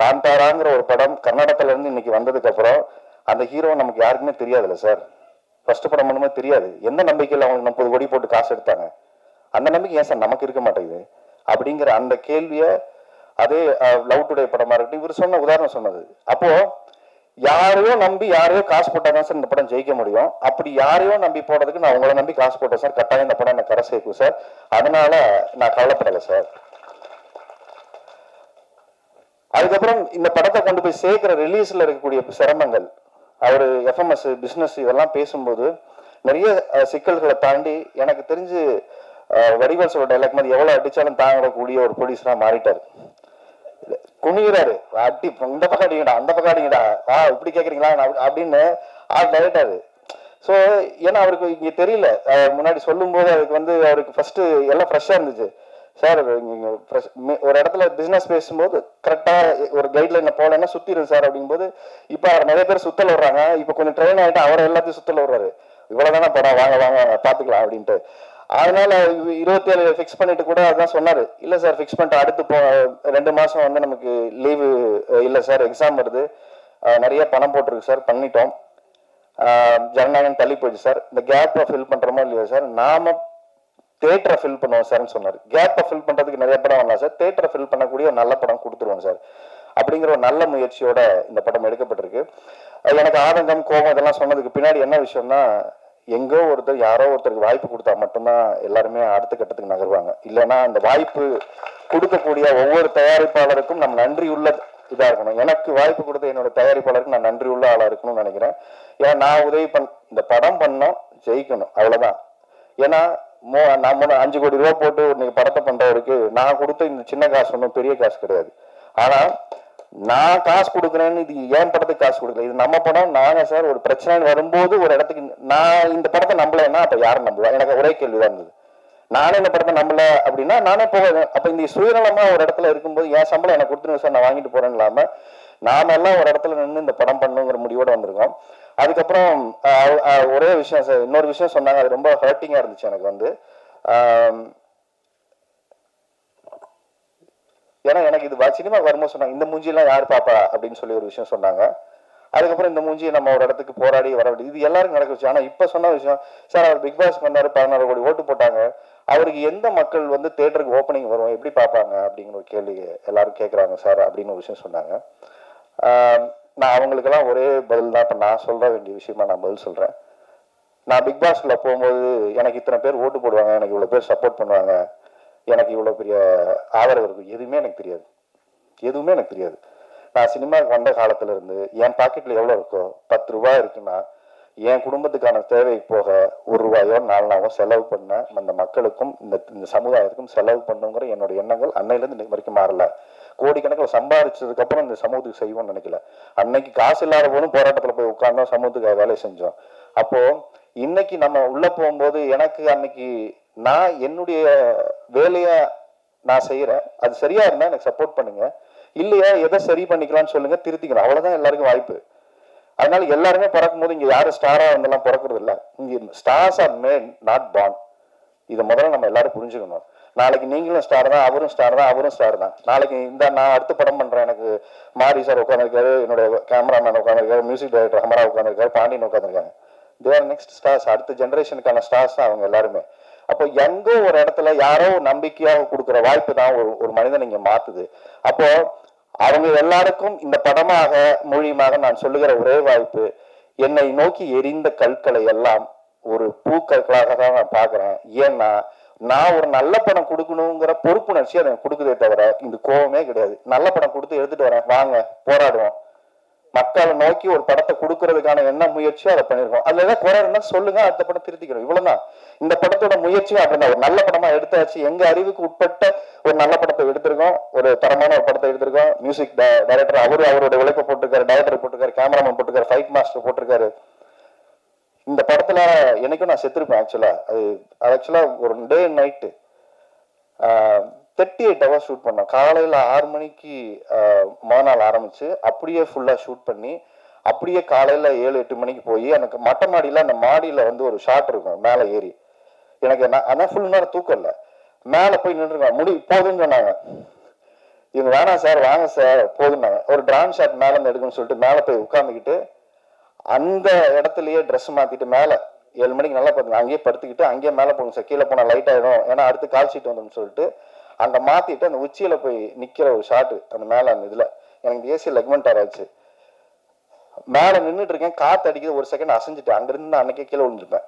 காந்தாராங்கிற ஒரு படம் கர்நாடகத்துல இருந்து இன்னைக்கு வந்ததுக்கு அப்புறம் அந்த ஹீரோ நமக்கு யாருக்குமே தெரியாதுல்ல சார். ஃபர்ஸ்ட் படம் பண்ணும்போது தெரியாது. எந்த நம்பிக்கையில் அவங்க 30 கோடி போட்டு காசு எடுத்தாங்க, அந்த நம்பிக்கை ஏன் சார் நமக்கு இருக்க மாட்டேங்குது அப்படிங்கிற அந்த கேள்வியை அதே லவ் டுடே படமா இருக்கட்டும் இவர் சொன்ன உதாரணம் சொன்னது. அப்போ யாரையோ நம்பி யாரையோ காசு போட்டாதான் சார் இந்த படம் ஜெயிக்க முடியும். அப்படி யாரையோ நம்பி போடுறதுக்கு நான் உங்களை நம்பி காசு போட்டேன் சார், கட்டாயம் இந்த படம் எனக்கு கரை சேர்க்கும் சார். அதனால நான் கவலைப்படலை சார். அதுக்கப்புறம் இந்த படத்தை கொண்டு போய் சேர்க்கிற ரிலீஸ்ல இருக்கக்கூடிய சிரமங்கள், அவர் எஃப்எம்எஸ் பிசினஸ் இதெல்லாம் பேசும்போது நிறைய சிக்கல்களை தாண்டி எனக்கு தெரிஞ்சு வடிவேல் சொல்ற டைலாக் மாதிரி எவ்வளவு அடிச்சாலும் தாங்கக்கூடிய ஒரு ப்ரொடியூசரா மாறிட்டாரு. குனிகிறாரு, அடி இந்த பக்கம் அடிங்கடா அந்த பக்கம் அடிங்கடா இப்படி கேக்குறீங்களா அப்படின்னு டைரக்டாரு. ஸோ ஏன்னா அவருக்கு இங்க தெரியல, முன்னாடி சொல்லும் போது அதுக்கு அவருக்கு ஃபர்ஸ்ட் எல்லாம் ஃப்ரெஷ்ஷா இருந்துச்சு சார். ஒரு இடத்துல பிசினஸ் பேசும்போது கரெக்டா ஒரு கைட்லைன்ல போலன்னா சுத்திடுது சார் அப்படிங்கும்போது, இப்ப அவர் நிறைய பேர் சுத்தல் வர்றாங்க. இப்ப கொஞ்சம் ட்ரெயின் ஆயிட்டு அவரை எல்லாத்தையும் சுத்தல் வர்றாரு. இவ்வளவுதானே படம், வாங்க வாங்க பாத்துக்கலாம் அப்படின்ட்டு. அதனால 27 ஃபிக்ஸ் பண்ணிட்டு கூட அதான் சொன்னாரு, இல்ல சார் ஃபிக்ஸ் பண்ணிட்டு அடுத்து 2 மாசம் நமக்கு லீவு இல்ல சார், எக்ஸாம் வருது, நிறைய பணம் போட்டிருக்கு சார், பண்ணிட்டோம், ஜனநாயகம் தள்ளி போயிடுச்சு சார், இந்த கேப்பை ஃபில் பண்றோமோ இல்லையா சார், நாம தேட்டரை ஃபில் பண்ணுவோம் சார்ன்னு சொன்னார். கேப்பை ஃபில் பண்றதுக்கு நிறைய படம் வரலாம் சார், தேட்டரை ஃபில் பண்ணக்கூடிய ஒரு நல்ல படம் கொடுத்துருவோம் சார் அப்படிங்கிற ஒரு நல்ல முயற்சியோட இந்த படம் எடுக்கப்பட்டிருக்கு. எனக்கு ஆதங்கம் கோபம் இதெல்லாம் சொன்னதுக்கு பின்னாடி என்ன விஷயம்னா, எங்கோ ஒருத்தர் யாரோ ஒருத்தருக்கு வாய்ப்பு கொடுத்தா மட்டும்தான் எல்லாருமே அடுத்த கட்டத்துக்கு நகர்வாங்க. இல்லைன்னா அந்த வாய்ப்பு கொடுக்கக்கூடிய ஒவ்வொரு தயாரிப்பாளருக்கும் நம்ம நன்றி உள்ள இதா இருக்கணும். எனக்கு வாய்ப்பு கொடுத்த என்னோட தயாரிப்பாளருக்கு நான் நன்றி உள்ள ஆளா இருக்கணும்னு நினைக்கிறேன். ஏன்னா நான் உதவி இந்த படம் பண்ணோம், ஜெயிக்கணும், அவ்வளவுதான். ஏன்னா நான் 5 கோடி ரூபாய் போட்டு இன்னைக்கு படத்தை பண்றவருக்கு நான் கொடுத்த இந்த சின்ன காசு ஒன்றும் பெரிய காசு கிடையாது. ஆனா நான் காசு கொடுக்குறேன்னு இது ஏன் படத்துக்கு காசு கொடுக்கல, இது நம்ம படம். நாங்க சார் ஒரு பிரச்சனை வரும்போது ஒரு இடத்துக்கு நான் இந்த படத்தை நம்பலைன்னா அப்ப யாரும் நம்புவா? எனக்கு ஒரே கேள்விதான் இருந்தது. நானே இந்த படத்தை நம்பல அப்படின்னா நானே போவேன். அப்ப இந்த சுயநலமா ஒரு இடத்துல இருக்கும்போது என் சம்பளம் எனக்கு கொடுத்துருங்க சார், நான் வாங்கிட்டு போறேன்னு இல்லாம நாம எல்லாம் ஒரு இடத்துல நின்று இந்த படம் பண்ணுங்கிற முடிவோட வந்திருக்கோம். அதுக்கப்புறம் ஒரே விஷயம் சார், இன்னொரு விஷயம் சொன்னாங்க, அது ரொம்ப ஹர்ட்டிங்கா இருந்துச்சு எனக்கு வந்து. ஏன்னா எனக்கு இது சினிமா வரும்போது சொன்னாங்க, இந்த மூஞ்சியெல்லாம் யார் பாப்பா அப்படின்னு சொல்லி ஒரு விஷயம் சொன்னாங்க. அதுக்கப்புறம் இந்த மூஞ்சியை நம்ம ஒரு இடத்துக்கு போராடி வர வேண்டியது இது எல்லாருக்கும் நடக்க வச்சு. ஆனா இப்ப சொன்ன விஷயம் சார், அவர் பிக் பாஸ்க்கு வந்தாரு, 16 கோடி ஓட்டு போட்டாங்க, அவருக்கு எந்த மக்கள் வந்து தியேட்டருக்கு ஓப்பனிங் வரும் எப்படி பார்ப்பாங்க அப்படிங்கிற ஒரு கேள்வி எல்லாரும் கேட்குறாங்க சார் அப்படின்னு ஒரு விஷயம் சொன்னாங்க. நான் அவங்களுக்கெல்லாம் ஒரே பதில் தான். இப்போ நான் சொல்ற வேண்டிய விஷயமா நான் பதில் சொல்றேன். நான் பிக் பாஸ்ல போகும்போது எனக்கு இத்தனை பேர் ஓட்டு போடுவாங்க, எனக்கு இவ்வளோ பேர் சப்போர்ட் பண்ணுவாங்க, எனக்கு இவ்வளோ பெரிய ஆதரவு இருக்கும், எதுவுமே எனக்கு தெரியாது. எதுவுமே எனக்கு தெரியாது. நான் சினிமாவுக்கு வந்த காலத்துல இருந்து என் பாக்கெட்ல எவ்வளோ இருக்கோ, 10 ரூபாய் இருக்குன்னா என் குடும்பத்துக்கான தேவை போக 1 ரூபாயோ 4 நாளோ செலவு பண்ண அந்த மக்களுக்கும் இந்த சமுதாயத்துக்கும் செலவு பண்ணுங்கிற என்னோட எண்ணங்கள் அன்னையிலேருந்து இன்னைக்கு வரைக்கும் மாறல. கோடிக்கணக்கில் சம்பாதிச்சதுக்கு அப்புறம் இந்த சமூகத்துக்கு செய்வோம்னு நினைக்கல. அன்னைக்கு காசு இல்லாத போதும் போராட்டத்தில் போய் உட்கார்ந்தோம், சமூகத்துக்கு வேலை செஞ்சோம். அப்போ இன்னைக்கு நம்ம உள்ள போகும்போது எனக்கு அன்னைக்கு நான் என்னுடைய வேலையை நான் செய்யறேன், அது சரியா இருந்தா எனக்கு சப்போர்ட் பண்ணுங்க, இல்லையா எதை சரி பண்ணிக்கலாம்னு சொல்லுங்க, திருத்திக்கணும். அவ்வளவுதான் எல்லாருக்கும் வாய்ப்பு. அதனால எல்லாருமே பிறக்கும் போது இங்க யாரும் ஸ்டாரா இருந்தெல்லாம் பிறக்கிறது இல்லை. இங்க stars R mat not born. இதை முதல்ல நம்ம எல்லாரும் புரிஞ்சுக்கணும். நாளைக்கு நீங்களும் ஸ்டார் தான், அவரும் ஸ்டார் தான், அவரும் ஸ்டார் தான். நாளைக்கு இந்த நான் அடுத்த படம் பண்றேன், எனக்கு மாரி சார் உட்காந்துருக்காரு, என்னுடைய கேமராமேன் உட்காந்துருக்காரு, மியூசிக் டைரக்டர் ஹமரா உட்காந்துருக்காரு, பாண்டியன் உட்காந்துருக்காங்க. தேர் நெக்ஸ்ட் ஸ்டார்ஸ், அடுத்த ஜெனரேஷனுக்கான ஸ்டார்ஸ் தான் அவங்க எல்லாருமே. அப்போ எங்கோ ஒரு இடத்துல யாரோ நம்பிக்கையாக கொடுக்குற வாய்ப்பு தான் ஒரு மனிதன் இங்க மாத்துது. அப்போ அவங்க எல்லாருக்கும் இந்த படமாக மூலியமாக நான் சொல்லுகிற ஒரே வாய்ப்பு, என்னை நோக்கி எரிந்த கற்களை எல்லாம் ஒரு பூக்களாக தான் நான் பாக்குறேன். ஏன்னா நான் ஒரு நல்ல படம் கொடுக்கணுங்கிற பொறுப்புணர்ச்சி அதை கொடுக்குதே தவிர இந்த கோபமே கிடையாது. நல்ல படம் கொடுத்து எடுத்துட்டு வரேன், வாங்க போராடுவோம், மக்களை நோக்கி ஒரு படத்தை கொடுக்கறதுக்கான என்ன முயற்சியோ அதை பண்ணிருக்கோம். அதுல ஏதாவது குறை இருந்தா சொல்லுங்க, அடுத்த படம் திருத்திக்கிறோம், இவ்வளவுதான். இந்த படத்தோட முயற்சியும் அப்படிதான், ஒரு நல்ல படமா எடுத்தாச்சு, எங்க அறிவுக்கு உட்பட்ட ஒரு நல்ல படத்தை எடுத்திருக்கோம், ஒரு தரமான ஒரு படத்தை எடுத்திருக்கோம். மியூசிக் டைரக்டர் அவருடைய உழைப்பை போட்டிருக்காரு, டைரக்டர் போட்டிருக்காரு, கேமராமேன் போட்டிருக்காரு, ஃபைட் மாஸ்டர் போட்டிருக்காரு. இந்த படத்துல என்னைக்கும் நான் செத்துருப்பேன். அது ஆக்சுவலா ஒரு day and night 38 hours shoot பண்ணோம். காலையில 6 மணிக்கு மறுநாள் ஆரம்பிச்சு அப்படியே ஃபுல்லா ஷூட் பண்ணி அப்படியே காலையில 7-8 மணிக்கு போய் எனக்கு மொட்டை மாடியில அந்த மாடியில வந்து ஒரு ஷாட் இருக்கும் மேலே ஏறி. எனக்கு அதான் ஃபுல் நேரம் தூக்கம் இல்லை, மேலே போய் நின்றுருக்காங்க, முடி போதுன்னு சொன்னாங்க. இவங்க வேணாம் சார் வாங்க சார் போதுன்னாங்க. ஒரு டிரான் ஷாட் மேலே இருந்து எடுக்கணும்னு சொல்லிட்டு மேலே போய் உட்காந்துக்கிட்டு அந்த இடத்துலயே ட்ரெஸ் மாத்திட்டு மேலே 7 மணிக்கு நல்லா பார்த்து அங்கேயே படுத்துக்கிட்டு அங்கேயே மேலே போகணும் சார், கீழே போனால் லைட் ஆயிடும், ஏன்னா அடுத்து கால் ஷீட் வந்துன்னு சொல்லிட்டு அங்க மாத்திட்டு அந்த உச்சியில போய் நிக்கிற ஒரு ஷாட்டு அந்த மேல அந்த இதுல எனக்கு ஏசி லெக்மெண்ட் ஆச்சு. மேல நின்றுட்டு இருக்கேன், காத்து அடிக்குது, ஒரு செகண்ட் அசைஞ்சிட்டு அங்கிருந்து அன்னைக்கே கீழே விழுந்துருப்பேன்.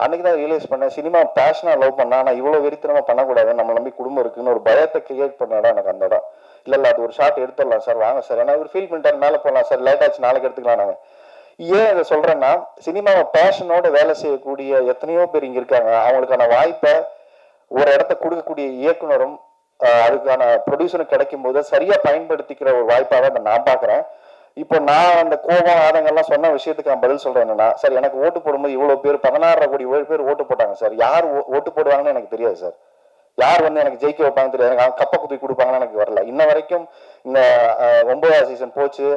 அன்னைக்கு தான் ரியலைஸ் பண்ணேன், சினிமா பேஷனா லவ் பண்ணா நான் இவ்வளவு வெறித்தனமா பண்ணக்கூடாது, நம்ம நம்பி குடும்பம் இருக்குன்னு ஒரு பயத்தை கிரியேட் பண்ண இடம் எனக்கு அந்த இடம். இல்ல அது ஒரு ஷாட் எடுத்துடலாம் சார் வாங்க சார், ஏன்னா ஒரு ஃபீல் பண்ணிட்டாரு மேல போகலாம் சார், லேட் ஆச்சு நாளைக்கு எடுத்துக்கலாம். நாங்க ஏன் இதை சொல்றேன்னா, சினிமாவை பேஷனோட வேலை செய்யக்கூடிய எத்தனையோ பேர் இங்க இருக்காங்க. அவங்களுக்கான வாய்ப்பை ஒரு இடத்த கொடுக்கக்கூடிய இயக்குனரும் அதுக்கான ப்ரொடியூசரும் கிடைக்கும் போது சரியா பயன்படுத்திக்கிற ஒரு வாய்ப்பாக அதை நான் பாக்குறேன். இப்போ நான் அந்த கோபம் ஆதங்கள்லாம் சொன்ன விஷயத்துக்கு நான் பதில் சொல்றேன் என்னன்னா, சார் எனக்கு ஓட்டு போடும்போது இவ்வளவு பேர் 16 கோடி பேர் ஓட்டு போட்டாங்க சார். யார் ஓட்டு போடுவாங்கன்னு எனக்கு தெரியாது சார், யார் வந்து எனக்கு ஜெயிக்க வைப்பாங்க தெரியாது, எனக்கு கப்ப குத்தி கொடுப்பாங்கன்னு எனக்கு வரல. இன்ன வரைக்கும் இந்த 9வது சீசன் போச்சு,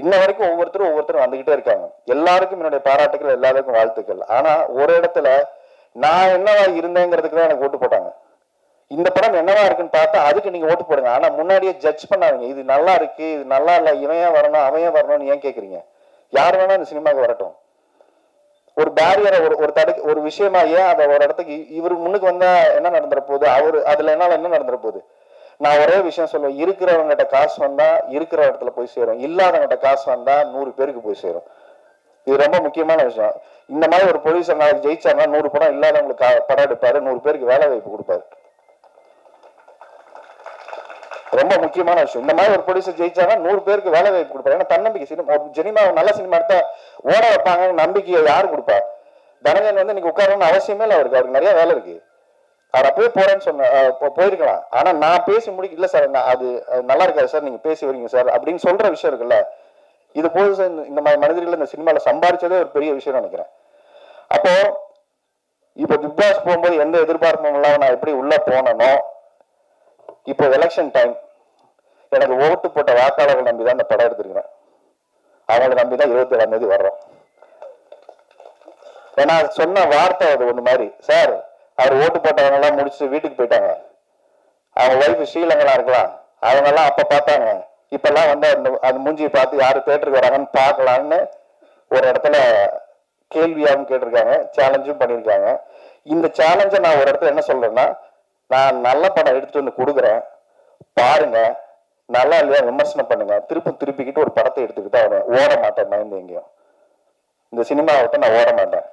இன்ன வரைக்கும் ஒவ்வொருத்தரும் வந்துகிட்டே இருக்காங்க. எல்லாருக்கும் என்னுடைய பாராட்டுகள், எல்லாருக்கும் வாழ்த்துக்கள். ஆனா ஒரு இடத்துல நான் என்னவா இருந்தேங்கிறதுக்கு தான் எனக்கு ஓட்டு போட்டாங்க. இந்த படம் என்னவா இருக்குன்னு பார்த்தா அதுக்கு நீங்க ஓட்டு போடுங்க, ஆனா முன்னாடியே ஜட்ஜ் பண்ணாதீங்க, இது நல்லா இருக்கு இது நல்லா இல்ல, இவன் ஏன் வரணும் அவன் ஏன் வரணும்னு ஏன் கேக்குறீங்க? யார் வேணா இந்த சினிமாவுக்கு வரட்டும். ஒரு பேரியரை ஒரு விஷயமா ஏன் அதை ஒரு இடத்துக்கு இவர் முன்னுக்கு வந்தா என்ன நடந்துற போகுது, அவரு அதுல என்னால என்ன நடந்துற போகுது? நான் ஒரே விஷயம் சொல்லுவேன், இருக்கிறவங்கிட்ட காசு வந்தா இருக்கிற இடத்துல போய் சேரும், இல்லாதவங்கிட்ட காசு வந்தா 100 பேருக்கு போய் சேரும். இது ரொம்ப முக்கியமான விஷயம். இந்த மாதிரி ஒரு ப்ரொடியூசர் நாளைக்கு ஜெயிச்சாருன்னா 100 படம் இல்லாதவங்களுக்கு படம் எடுப்பாரு, 100 பேருக்கு வேலை வாய்ப்பு கொடுப்பாரு. ரொம்ப முக்கியமான விஷயம். இந்த மாதிரி ஒரு ப்ரொடியூசர் ஜெயிச்சாருன்னா 100 பேருக்கு வேலை வாய்ப்பு கொடுப்பாரு. ஏன்னா தன்னம்பிக்கை, சினிமா நல்ல சினிமா எடுத்தா ஓட வைப்பாங்க, நம்பிக்கையை யாரு கொடுப்பா? தனஞ்சன் வந்து இன்னைக்கு உட்காரணும்னு அவசியமே இல்லை, அவருக்கு நிறைய வேலை இருக்கு. அவர் அப்பவே போறேன்னு சொன்ன போயிருக்கலாம். ஆனா நான் பேசி முடிக்க இல்ல சார், அது நல்லா இருக்காது சார், நீங்க பேசி வரீங்க சார் அப்படின்னு சொல்ற விஷயம் இருக்குல்ல, இது போது சார். இந்த மாதிரி மனிதர்கள் இந்த சினிமால சம்பாதிச்சதே ஒரு பெரிய விஷயம் நினைக்கிறேன். அப்போ இப்போ பிக் பாஸ் போகும்போது எந்த எதிர்பார்ப்பும் இல்லாம நான் எப்படி உள்ள போனனோ, இப்போ எலெக்ஷன் டைம் எனக்கு ஓட்டு போட்ட வாக்காளர்கள் நம்பிதான் இந்த படம் எடுத்திருக்கிறேன். அவங்களை நம்பிதான் 27ஆம் தேதி வர்றோம். ஏன்னா சொன்ன வார்த்தை அது ஒண்ணு மாதிரி, சார் அவர் ஓட்டு போட்டவங்க எல்லாம் முடிச்சுட்டு வீட்டுக்கு போயிட்டாங்க, அவங்க ஒய்ஃப் ஸ்ரீலங்கா இருக்கலாம், அவங்க எல்லாம் அப்ப பார்த்தாங்க, இப்பெல்லாம் வந்து அந்த மூஞ்சியை பார்த்து யாரு தேட்டருக்கு வராங்கன்னு பார்க்கலான்னு ஒரு இடத்துல கேள்வியாகவும் கேட்டிருக்காங்க, சேலஞ்சும் பண்ணியிருக்காங்க. இந்த சேலஞ்சை நான் ஒரு இடத்துல என்ன சொல்றேன்னா, நான் நல்ல படம் எடுத்துட்டு வந்து கொடுக்குறேன், பாருங்க, நல்லா இல்லையா விமர்சனம் பண்ணுங்க, திருப்பிக்கிட்டு ஒரு படத்தை எடுத்துக்கிட்டு அவன் ஓட மாட்டேன். பயந்து எங்கேயும் இந்த சினிமாவட்ட நான் ஓட மாட்டேன்.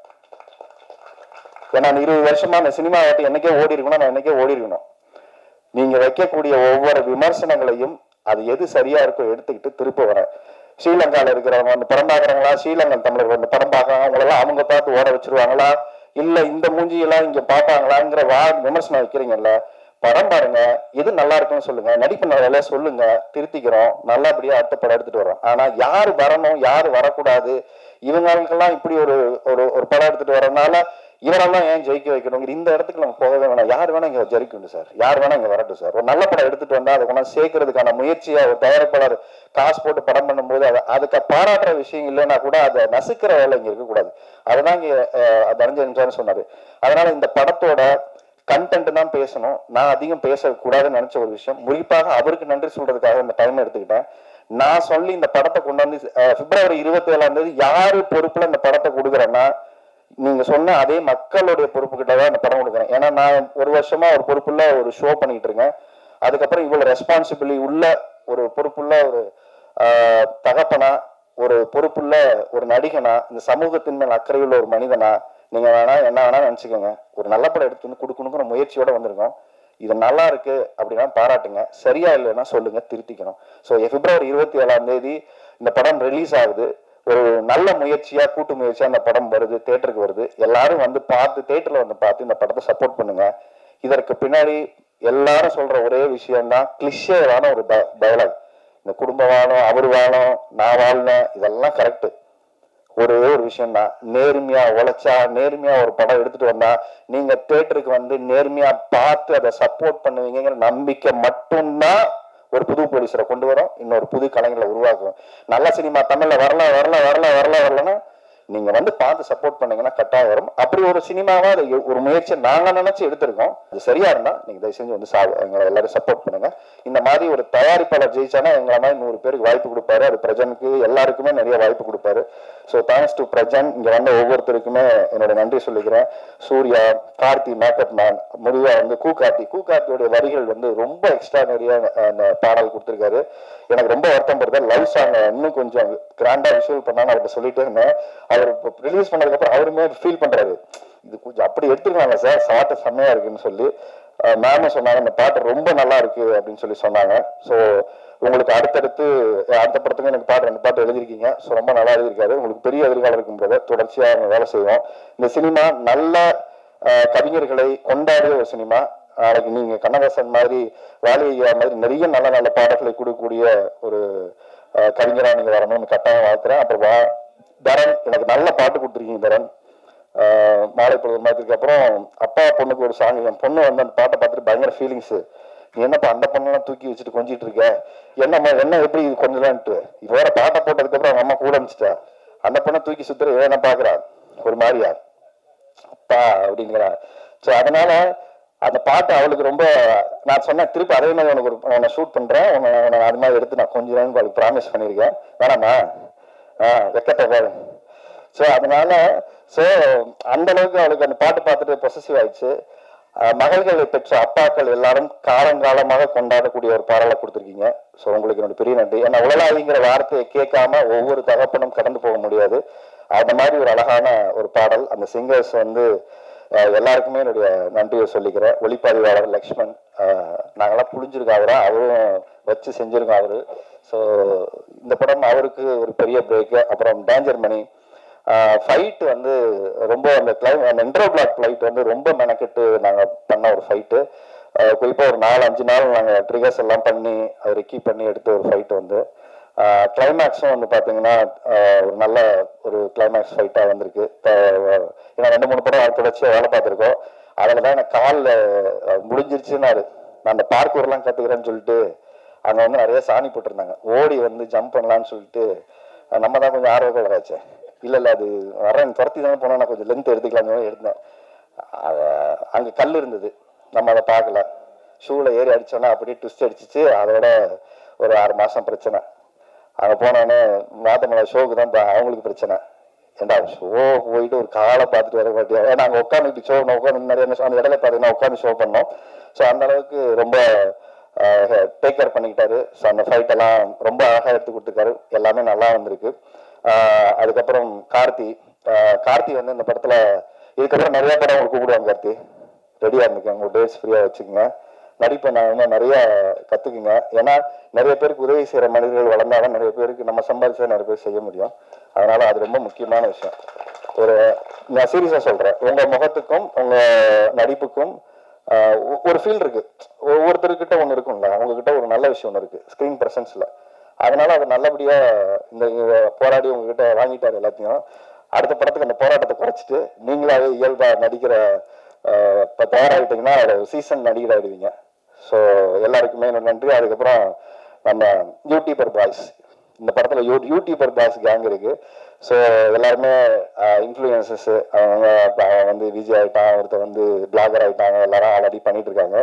ஏன்னா 20 வருஷமா அந்த சினிமாவட்ட என்னைக்கே ஓடி இருக்கணும், நான் என்னைக்கே ஓடி இருக்கணும். நீங்க வைக்கக்கூடிய ஒவ்வொரு விமர்சனங்களையும் அது எது சரியா இருக்கோ எடுத்துக்கிட்டு திருப்ப வரேன். ஸ்ரீலங்கால இருக்கிறவங்க வந்து படம் பார்க்குறாங்களா, ஸ்ரீலங்கன் தமிழர்கள் வந்து படம் பார்க்கறாங்க, அவங்களெல்லாம் அவங்க பார்த்து ஓட வச்சிருவாங்களா, இல்ல இந்த மூஞ்சியெல்லாம் இங்க பார்ப்பாங்களாங்கிற விமர்சனம் வைக்கிறீங்கல்ல, படம் பாருங்க, எது நல்லா இருக்குன்னு சொல்லுங்க, நடிப்பு வேலையை சொல்லுங்க, திருத்திக்கிறோம், நல்லபடியா அடுத்த படம் எடுத்துட்டு வரோம். ஆனா யாரு வரணும் யாரு வரக்கூடாது, இவங்களுக்கெல்லாம் இப்படி ஒரு ஒரு படம் எடுத்துட்டு வரனால இவரெல்லாம் ஏன் ஜெயிக்க வைக்கணும், இந்த இடத்துக்கு நம்ம போகவே வேணாம். யார் வேணா இங்க ஜெயிக்கணும் சார், யார் வேணா இங்க வரட்டும் சார். ஒரு நல்ல படம் எடுத்துட்டு வந்தா அதை கொண்டா சேர்க்கறதுக்கான முயற்சியா ஒரு தயாரிப்பாளர் காசு போட்டு படம் பண்ணும்போது அதுக்கு பாராட்டுற விஷயம் இல்லைன்னா கூட அதை நசுக்கிற வேலை இங்க இருக்கக்கூடாது. அதுதான் இங்க தனஞ்சயன் சொன்னாரு. அதனால இந்த படத்தோட கண்டென்ட் தான் பேசணும், நான் அதிகம் பேசக்கூடாதுன்னு நினைச்ச ஒரு விஷயம். குறிப்பாக அவருக்கு நன்றி சொல்றதுக்காக இந்த டைம் எடுத்துக்கிட்டேன். நான் சொல்லி இந்த படத்தை கொண்டு வந்து பிப்ரவரி 27ஆம் தேதி யாரு பொறுப்புல இந்த படத்தை கொடுக்குறேன்னா, நீங்க சொன்ன அதே மக்களுடைய பொறுப்பு கிட்டதான் இந்த படம் கொடுக்குறேன். ஏன்னா நான் ஒரு வருஷமா ஒரு பொறுப்புள்ள ஒரு ஷோ பண்ணிட்டு இருக்கேன். அதுக்கப்புறம் இவ்வளவு ரெஸ்பான்சிபிலிட்டி உள்ள ஒரு பொறுப்புள்ள ஒரு தகப்பனா, ஒரு பொறுப்புள்ள ஒரு நடிகனா, இந்த சமூகத்தின் மேல் அக்கறையுள்ள ஒரு மனிதனா, நீங்க வேணா என்ன வேணா நினைச்சுக்கோங்க, ஒரு நல்ல படம் எடுத்து வந்து கொடுக்கணுங்கிற முயற்சியோட வந்திருக்கோம். இது நல்லா இருக்கு அப்படின்னா பாராட்டுங்க, சரியா இல்லைன்னா சொல்லுங்க, திருத்திக்கணும். ஸோ பிப்ரவரி 27ஆம் தேதி இந்த படம் ரிலீஸ் ஆகுது. ஒரு நல்ல முயற்சியா, கூட்டு முயற்சியா இந்த படம் வருது, தேட்டருக்கு வருது. எல்லாரும் வந்து பார்த்து, தேட்டர்ல வந்து பார்த்து இந்த படத்தை சப்போர்ட் பண்ணுங்க. இதற்கு பின்னாடி எல்லாரும் சொல்ற ஒரே விஷயம்தான், கிளிஷேவான ஒரு டயலாக். இந்த குடும்ப வாழம், அவர் வாழம், நான் வாழ்னேன், இதெல்லாம் கரெக்ட். ஒரே ஒரு விஷயம் தான், நேர்மையா உழைச்சா, நேர்மையா ஒரு படம் எடுத்துட்டு வந்தா, நீங்க தேட்டருக்கு வந்து நேர்மையா பார்த்து அதை சப்போர்ட் பண்ணுவீங்கிற நம்பிக்கை மட்டும்தான் ஒரு புது ப்ரொடியூசரை கொண்டு வரும், இன்னொரு புது கலைஞர்களை உருவாக்கும். நல்ல சினிமா தமிழ்ல வரலன்னா நீங்க வந்து பார்த்து சப்போர்ட் பண்ணீங்கன்னா கட்டாயம் வரும். அப்படி ஒரு சினிமாவா ஒரு முயற்சி நாங்க நினைச்சு எடுத்திருக்கோம். அது சரியா இருந்தா நீங்க தயவு செஞ்சு வந்து எங்களை எல்லாரும் சப்போர்ட் பண்ணுங்க. இந்த மாதிரி ஒரு தயாரிப்பாளர் ஜெயிச்சானா எங்களை மாதிரி 100 பேருக்கு வாய்ப்பு கொடுப்பாரு. அது பிரஜனுக்கு எல்லாருக்குமே நிறைய வாய்ப்பு கொடுப்பாரு. So thanks to Prajan. இங்க வந்த ஒவ்வொருத்தருக்குமே என்னோட நன்றி சொல்லிக்கிறேன். சூர்யா, கார்த்தி, மேக்கப் மேன், முடிவா வந்து கூகார்த்தியோட வரிகள் வந்து ரொம்ப எக்ஸ்ட்ரானரியா அந்த பாடல் கொடுத்திருக்காரு. எனக்கு ரொம்ப வருத்தம் படுது. லவ் சாங் இன்னும் கொஞ்சம் கிராண்டா விஷுவல் பண்ணான்னு அவர்கிட்ட சொல்லிட்டே இருந்தேன். அவர் ரிலீஸ் பண்ணதுக்கு அப்புறம் அவருமே ஃபீல் பண்றாரு, இது கொஞ்சம் அப்படி எடுத்துருக்காங்க சார், சாட்டு செம்மையா இருக்குன்னு சொல்லி மேமும் சொன்னாங்க, இந்த பாட்டு ரொம்ப நல்லா இருக்கு அப்படின்னு சொல்லி சொன்னாங்க. ஸோ உங்களுக்கு அடுத்த படத்துக்கு எனக்கு பாட்டு 2 பாட்டு எழுதிருக்கீங்க. ஸோ ரொம்ப நல்லா எழுதியிருக்காரு. உங்களுக்கு பெரிய எதிர்காலம் இருக்கும்போது தொடர்ச்சியாக வேலை செய்வோம். இந்த சினிமா நல்ல கவிஞர்களை கொண்டாடிய ஒரு சினிமா. நாளைக்கு நீங்க கண்ணதாசன் மாதிரி, வாலியா மாதிரி நிறைய நல்ல நல்ல பாடல்களை கொடுக்கக்கூடிய ஒரு கவிஞரா நீங்க வரணும்னு கட்டாயம் வாழ்த்துறேன். அப்புறம் தரன், எனக்கு நல்ல பாட்டு கொடுத்துருக்கீங்க தரன். மாலை பொழுது மாதத்துக்கு அப்புறம் அப்பா பொண்ணுக்கு ஒரு சாங், என் பொண்ணு வந்து அந்த பாட்டை பார்த்துட்டு பயங்கர ஃபீலிங்ஸ், நீ என்னப்பா அந்த பொண்ணெல்லாம் தூக்கி வச்சுட்டு கொஞ்சிட்டு இருக்க, என்ன எப்படி கொஞ்சலான்ட்டு, இவர பாட்டை போட்டதுக்கு அப்புறம் அவங்க அம்மா கூட அனுப்பிச்சிட்டா, அந்த பொண்ணை தூக்கி சுத்துற என்ன பாக்குறா ஒரு மாதிரியா அப்பா அப்படிங்கிறா. ஸோ அதனால அந்த பாட்டு அவளுக்கு ரொம்ப, நான் சொன்னேன் திருப்பி அதே மாதிரி உனக்கு உன்னை ஷூட் பண்றேன், உன்னை அது மாதிரி எடுத்து நான் கொஞ்சம் அவளுக்கு ப்ராமிஸ் பண்ணியிருக்கேன், வேணாமா வெக்கத்தை பாரு. ஸோ அதனால அந்த அளவுக்கு அவளுக்கு அந்த பாட்டு பார்த்துட்டு பொசசிவ் ஆயிடுச்சு. மகள்களை பெற்ற அப்பாக்கள் எல்லாரும் காலங்காலமாக கொண்டாடக்கூடிய ஒரு பாடலை கொடுத்துருக்கீங்க. ஸோ உங்களுக்கு என்னோட பெரிய நன்றி. ஏன்னா உலகாதிங்கிற வார்த்தையை கேட்காம ஒவ்வொரு தகப்பனும் கடந்து போக முடியாது. அந்த மாதிரி ஒரு அழகான ஒரு பாடல். அந்த சிங்கர்ஸ் வந்து எல்லாருக்குமே என்னுடைய நன்றியை சொல்லிக்கிறேன். ஒளிப்பதிவாளர் லக்ஷ்மண், நாங்கெல்லாம் புளிஞ்சிருக்கோம் அவரை, அவரும் வச்சு செஞ்சிருக்கோம் அவரு. ஸோ இந்த படம் அவருக்கு ஒரு பெரிய பிரேக்கு. அப்புறம் டேஞ்சர் மணி ஃபைட் வந்து ரொம்ப அந்த இன்ட்ரோ பிளாக் ஃபைட் வந்து ரொம்ப மெனக்கெட்டு நாங்கள் பண்ண ஒரு ஃபைட்டு. குறிப்பாக ஒரு 4-5 நாள் நாங்கள் ட்ரிகர்ஸ் எல்லாம் பண்ணி அதை ரெக்கி பண்ணி எடுத்த ஒரு ஃபைட்டு வந்து கிளைமேக்ஸும் வந்து பார்த்தீங்கன்னா ஒரு நல்ல ஒரு கிளைமேக்ஸ் ஃபைட்டாக வந்திருக்கு. ஏன்னா 2-3 படம் தொடர்ச்சியாக வேலை பார்த்துருக்கோம். அதில் தான் எனக்கு காலில் முடிஞ்சிருச்சுன்னாரு. நான் அந்த பார்க்கூர்லாம் கற்றுக்கிறேன்னு சொல்லிட்டு அங்கே வந்து நிறைய சாணி போட்டிருந்தாங்க. ஓடி வந்து ஜம்ப் பண்ணலான்னு சொல்லிட்டு நம்ம தான் கொஞ்சம் ஆர்வங்கள் ஆச்சு. இல்லை அது வரேன் துரத்தி தானே போனால் நான் கொஞ்சம் லென்த் எடுத்துக்கலாம்னு எடுத்தேன். அங்கே கல் இருந்தது, நம்ம அதை பார்க்கல. ஷூவில் ஏறி அடித்தோன்னா அப்படியே ட்விஸ்ட் அடிச்சிச்சு. அதோட ஒரு 6 மாதம் பிரச்சனை. அங்கே போனோடனே மாத்தமலை ஷோவுக்கு தான் அவங்களுக்கு பிரச்சனை. ஏண்டா ஷோ போயிட்டு ஒரு காலை பார்த்துட்டு வர மாட்டியா? ஏன்னா அங்கே உட்காந்துட்டு ஷோ உட்காந்து நிறைய அந்த இடையில பார்த்தீங்கன்னா உட்காந்து ஷோ பண்ணோம். ஸோ அந்த அளவுக்கு ரொம்ப டேக் கேர் பண்ணிக்கிட்டாரு. ஸோ அந்த ஃபைட்டெல்லாம் ரொம்ப அழகாக எடுத்து கொடுத்துருக்காரு. எல்லாமே நல்லா வந்திருக்கு. அதுக்கப்புறம் கார்த்தி வந்து இந்த படத்தில் இதுக்கப்புறம் நிறைய படம் உங்களுக்கு கூப்பிடுவாங்க. கார்த்தி ரெடியாக இருந்துக்கேன், உங்கள் டேட்ஸ் ஃப்ரீயாக வச்சுக்கோங்க. நடிப்பை நான் இன்னும் நிறைய கற்றுக்குங்க. ஏன்னா நிறைய பேருக்கு உதவி செய்கிற மனிதர்கள் வளர்ந்தாலும் நிறைய பேருக்கு நம்ம சம்பாதிச்சா நிறைய பேர் செய்ய முடியும். அதனால அது ரொம்ப முக்கியமான விஷயம். நான் சீரியஸாக சொல்கிறேன், உங்கள் முகத்துக்கும் உங்கள் நடிப்புக்கும் ஒரு ஃபீல் இருக்கு. ஒவ்வொருத்தருக்கிட்ட ஒன்று இருக்கும்ல, உங்ககிட்ட ஒரு நல்ல விஷயம் ஒன்று இருக்கு ஸ்க்ரீன் ப்ரெசன்ஸில். அதனால அது நல்லபடியாக இந்த போராடி உங்ககிட்ட வாங்கிட்டாரு எல்லாத்தையும். அடுத்த படத்துக்கு அந்த போராட்டத்தை குறைச்சிட்டு நீங்களாவே இயல்பாக நடிக்கிற இப்போ தயாராகிட்டீங்கன்னா சீசன் நடிகர் ஆகிடுவீங்க. ஸோ எல்லாருக்குமே நன்றி. அதுக்கப்புறம் நம்ம யூடியூபர் பாய்ஸ், இந்த படத்தில் யூடியூபர் பாய்ஸ் கேங் இருக்கு. ஸோ எல்லாருமே இன்ஃப்ளூயன்சஸ். அவங்க வந்து விஜய் ஆகிட்டான், ஒருத்தர் வந்து பிளாகர் ஆகிட்டாங்க, எல்லாரும் ஆல்ரெடி பண்ணிட்டு இருக்காங்க.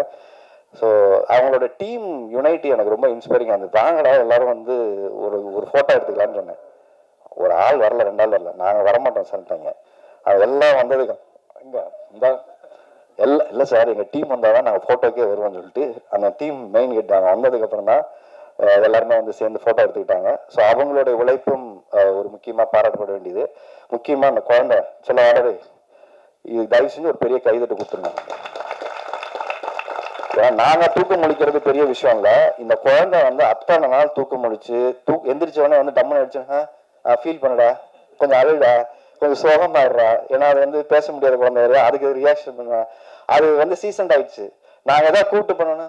ஸோ அவங்களோட டீம் யுனைட்டி எனக்கு ரொம்ப இன்ஸ்பைரிங் இருந்தது. தாங்கடா எல்லாரும் வந்து ஒரு ஃபோட்டோ எடுத்துக்கலான்னு சொன்னேன். ஒரு ஆள் வரல, 2 ஆள் வரல, நாங்கள் வரமாட்டோம் சொல்லிட்டாங்க. அது எல்லாம் வந்ததுக்கு இங்கே இந்த இல்லை சார் எங்கள் டீம் வந்தால் தான் நாங்கள் ஃபோட்டோக்கே வருவோம்னு சொல்லிட்டு அந்த டீம் மெயின் கேட் நாங்கள் வந்ததுக்கப்புறம் தான் எல்லாருமே வந்து சேர்ந்து ஃபோட்டோ எடுத்துக்கிட்டாங்க. ஸோ அவங்களுடைய உழைப்பும் ஒரு முக்கியமாக பாராட்டப்பட வேண்டியது. முக்கியமாக அந்த குழந்தை சில ஆர்டரு இது தயவு செஞ்சு ஒரு பெரிய கைதட்டு கொடுத்துருங்க. ஏன்னா நாங்கள் தூக்கம் முழிக்கிறது பெரிய விஷயம் இல்லை. இந்த குழந்தை வந்து அத்தனை நாள் தூக்கம் முழிச்சு எந்திரிச்சவொடனே வந்து டம்முன்னு அடிச்சுன்னா ஃபீல் பண்ணுடா, கொஞ்சம் அழுடா, கொஞ்சம் சோகமாயிடுறா. ஏன்னா அது வந்து பேச முடியாத குழந்தை, அதுக்கு ரியாக்ஷன் பண்ணுவா. அது வந்து சீசன்ட் ஆயிடுச்சு. நாங்கள் எதாவது கூப்பிட்டு பண்ணோன்னா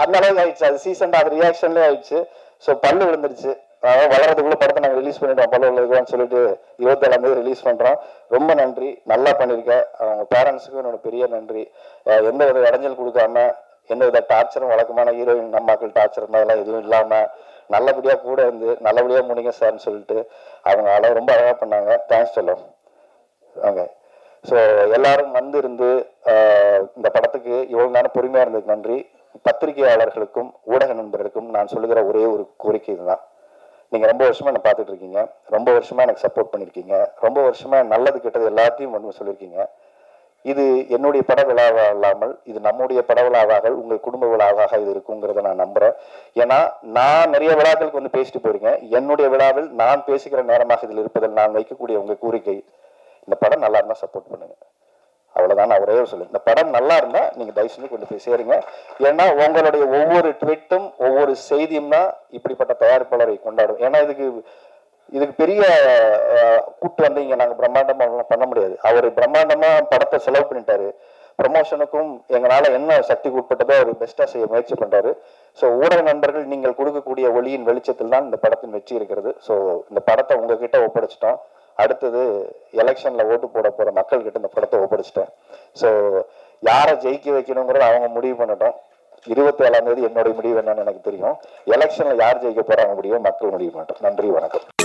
அந்த அளவுக்கு ஆயிடுச்சு. அது சீசன்ட், அது ரியாக்ஷன்லேயே ஆயிடுச்சு. ஸோ பல்லு விழுந்துருச்சு. அதாவது வளர்றதுக்குள்ள படத்தை நாங்கள் ரிலீஸ் பண்ணிட்டோம். பல்லு விழுதுன்னு சொல்லிட்டு 27ஆம் ரிலீஸ் பண்ணுறோம். ரொம்ப நன்றி, நல்லா பண்ணியிருக்கேன். அவங்க பேரண்ட்ஸுக்கும் என்னோட பெரிய நன்றி. எந்த வித இடைஞ்சல் கொடுக்காம, எந்த வித டார்ச்சரும், வழக்கமான ஹீரோயின் நம்மாக்கள் டார்ச்சர் அதெல்லாம் எதுவும் இல்லாமல் நல்லபடியாக கூட இருந்து நல்லபடியாக முடிங்க சார்ன்னு சொல்லிட்டு அவங்க ரொம்ப அழகாக பண்ணாங்க. தேங்க்ஸ் சொல்லும். ஓகே. ஸோ எல்லாரும் வந்து இருந்து இந்த படத்துக்கு இவ்வளோ நேரம் பொறுமையாக இருந்ததுக்கு நன்றி. பத்திரிகையாளர்களுக்கும் ஊடக நண்பர்களுக்கும் நான் சொல்லுகிற ஒரே ஒரு கோரிக்கை இதுதான். நீங்கள் ரொம்ப வருஷமாக என்னை பார்த்துட்டு இருக்கீங்க, ரொம்ப வருஷமாக எனக்கு சப்போர்ட் பண்ணியிருக்கீங்க, ரொம்ப வருஷமாக நல்லது கெட்டது எல்லாத்தையும் வந்து சொல்லியிருக்கீங்க. இது என்னுடைய பட விழாவாக இல்லாமல் இது நம்முடைய பட விழாவாக, உங்கள் குடும்ப விழாவாக இது இருக்குங்கிறத நான் நம்புகிறேன். ஏன்னா நான் நிறைய விழாக்களுக்கு வந்து பேசிட்டு போயிருக்கேன். என்னுடைய விழாவில் நான் பேசுகிற நேரமாக இதில் இருப்பதில் நான் வைக்கக்கூடிய உங்கள் கோரிக்கை, இந்த படம் நல்லா இருந்தால் சப்போர்ட் பண்ணுங்க. அவ்வளோதான். நான் ஒரே சொல்லுவேன், இந்த படம் நல்லா இருந்தால் நீங்கள் தயவு செஞ்சு கொண்டு போய் சேருங்க. ஏன்னா உங்களுடைய ஒவ்வொரு ட்வீட்டும் ஒவ்வொரு செய்தியும் தான் இப்படிப்பட்ட தயாரிப்பாளரை கொண்டாடும். ஏன்னா இதுக்கு பெரிய கூட்டு வந்து இங்கே நாங்கள் பிரம்மாண்டமாக பண்ண முடியாது. அவர் பிரம்மாண்டமாக படத்தை செலவு பண்ணிட்டாரு. ப்ரமோஷனுக்கும் எங்களால் என்ன சக்திக்கு உட்பட்டதோ அவர் பெஸ்ட்டாக செய்ய முயற்சி பண்ணுறாரு. ஸோ ஊடக நண்பர்கள் நீங்கள் கொடுக்கக்கூடிய ஒளியின் வெளிச்சத்தில் தான் இந்த படத்தின் வெற்றி இருக்கிறது. ஸோ இந்த படத்தை உங்ககிட்ட ஒப்படைச்சிட்டோம். அடுத்தது எலெக்ஷனில் ஓட்டு போட போகிற மக்கள்கிட்ட இந்த படத்தை ஒப்படைச்சிட்டேன். ஸோ யாரை ஜெயிக்க வைக்கணுங்கிறத அவங்க முடிவு பண்ணட்டும். 27ஆம் தேதி என்னுடைய முடிவு என்னன்னு எனக்கு தெரியும். எலெக்ஷனில் யார் ஜெயிக்க போகிறாங்க முடியும் மக்கள் முடிவு பண்ணட்டும். நன்றி, வணக்கம்.